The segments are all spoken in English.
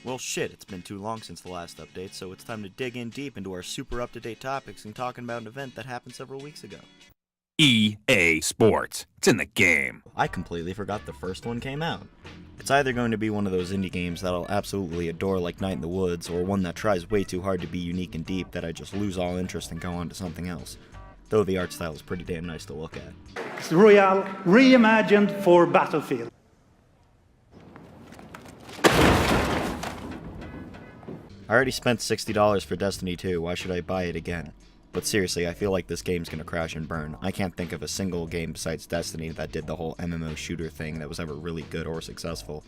Well shit, it's been too long since the last update, so it's time to dig in deep into our super up-to-date topics and talking about an event that happened several weeks ago. EA Sports. It's in the game. I completely forgot the first one came out. It's either going to be one of those indie games that I'll absolutely adore like Night in the Woods, or one that tries way too hard to be unique and deep that I just lose all interest and go on to something else. Though the art style is pretty damn nice to look at. It's Royale reimagined for Battlefield. I already spent $60 for Destiny 2, why should I buy it again? But seriously, I feel like this game's gonna crash and burn. I can't think of a single game besides Destiny that did the whole MMO shooter thing that was ever really good or successful.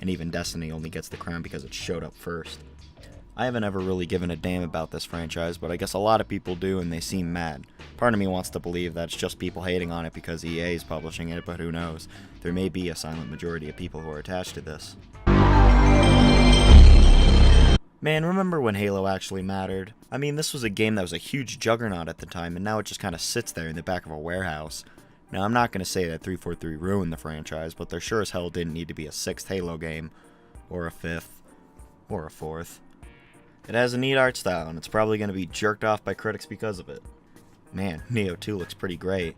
And even Destiny only gets the crown because it showed up first. I haven't ever really given a damn about this franchise, but I guess a lot of people do and they seem mad. Part of me wants to believe that it's just people hating on it because EA is publishing it, but who knows. There may be a silent majority of people who are attached to this. Man, remember when Halo actually mattered? I mean, this was a game that was a huge juggernaut at the time, and now it just kind of sits there in the back of a warehouse. Now, I'm not going to say that 343 ruined the franchise, but there sure as hell didn't need to be a 6th Halo game, or a 5th, or a 4th. It has a neat art style, and it's probably going to be jerked off by critics because of it. Man, Neo 2 looks pretty great.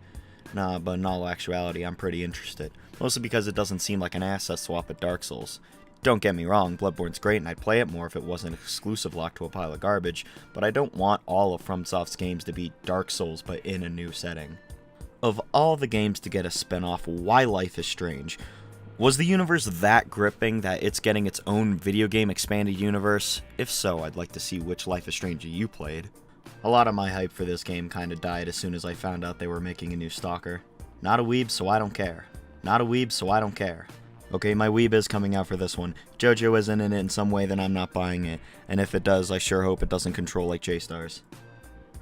Nah, but in all actuality, I'm pretty interested. Mostly because it doesn't seem like an asset swap at Dark Souls. Don't get me wrong, Bloodborne's great and I'd play it more if it wasn't exclusive locked to a pile of garbage, but I don't want all of FromSoft's games to be Dark Souls but in a new setting. Of all the games to get a spin-off, why Life is Strange? Was the universe that gripping that it's getting its own video game expanded universe? If so, I'd like to see which Life is Strange you played. A lot of my hype for this game kinda died as soon as I found out they were making a new Stalker. Not a weeb, so I don't care. Not a weeb, so I don't care. Okay, my weeb is coming out for this one. JoJo isn't in it in some way, then I'm not buying it. And if it does, I sure hope it doesn't control like J-Stars.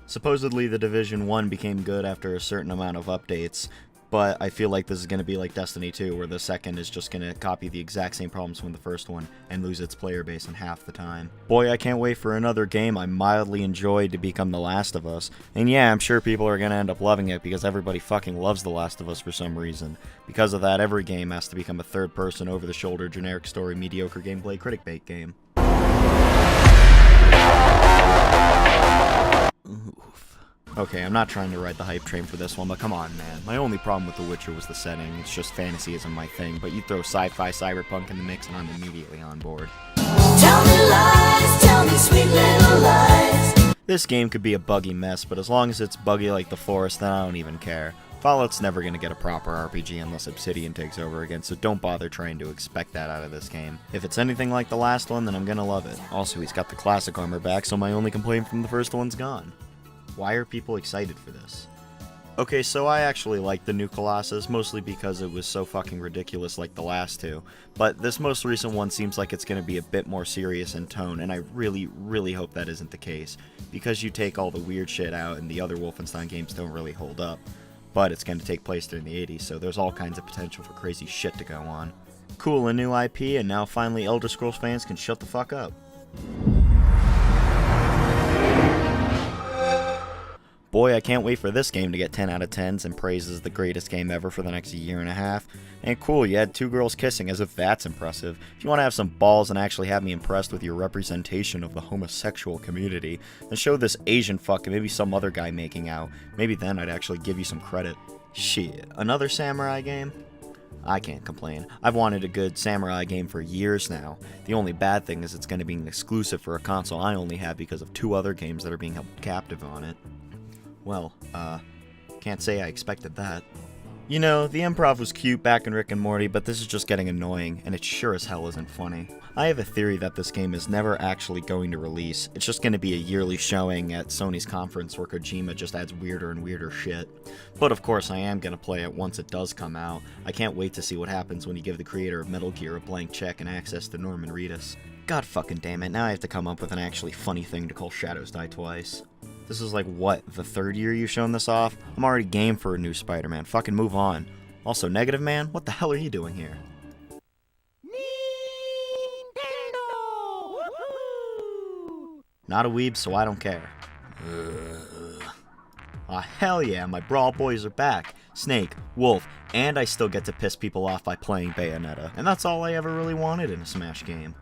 Supposedly, The Division 1 became good after a certain amount of updates, but I feel like this is going to be like Destiny 2, where the second is just going to copy the exact same problems from the first one and lose its player base in half the time. Boy, I can't wait for another game I mildly enjoyed to become The Last of Us. And yeah, I'm sure people are going to end up loving it because everybody fucking loves The Last of Us for some reason. Because of that, every game has to become a third-person, over-the-shoulder, generic story, mediocre gameplay, critic bait game. Oof. Okay, I'm not trying to ride the hype train for this one, but come on, man. My only problem with The Witcher was the setting. It's just fantasy isn't my thing, but you throw sci-fi cyberpunk in the mix and I'm immediately on board. Tell me sweet little lies. This game could be a buggy mess, but as long as it's buggy like The Forest, then I don't even care. Fallout's never going to get a proper RPG unless Obsidian takes over again, so don't bother trying to expect that out of this game. If it's anything like the last one, then I'm going to love it. Also, he's got the classic armor back, so my only complaint from the first one's gone. Why are people excited for this? Okay, so I actually like the new Colossus, mostly because it was so fucking ridiculous like the last two. But this most recent one seems like it's going to be a bit more serious in tone, and I really, really hope that isn't the case. Because you take all the weird shit out and the other Wolfenstein games don't really hold up. But it's going to take place during the 80s, so there's all kinds of potential for crazy shit to go on. Cool, a new IP, and now finally Elder Scrolls fans can shut the fuck up. Boy, I can't wait for this game to get 10 out of 10s and praised as the greatest game ever for the next year and a half. And cool, you had 2 girls kissing, as if that's impressive. If you want to have some balls and actually have me impressed with your representation of the homosexual community, then show this Asian fuck and maybe some other guy making out. Maybe then I'd actually give you some credit. Shit, another samurai game? I can't complain. I've wanted a good samurai game for years now. The only bad thing is it's going to be an exclusive for a console I only have because of 2 other games that are being held captive on it. Well, can't say I expected that. You know, the improv was cute back in Rick and Morty, but this is just getting annoying, and it sure as hell isn't funny. I have a theory that this game is never actually going to release. It's just going to be a yearly showing at Sony's conference where Kojima just adds weirder and weirder shit. But of course I am going to play it once it does come out. I can't wait to see what happens when you give the creator of Metal Gear a blank check and access to Norman Reedus. God fucking damn it, now I have to come up with an actually funny thing to call Shadows Die Twice. This is like, what, the 3rd year you've shown this off? I'm already game for a new Spider-Man. Fucking move on. Also, Negative Man, what the hell are you doing here? Nintendo! Woohoo! Not a weeb, so I don't care. Aw, hell yeah, my Brawl Boys are back. Snake, Wolf, and I still get to piss people off by playing Bayonetta. And that's all I ever really wanted in a Smash game.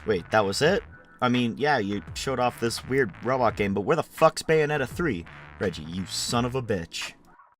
Wait, that was it? I mean, yeah, you showed off this weird robot game, but where the fuck's Bayonetta 3? Reggie, you son of a bitch.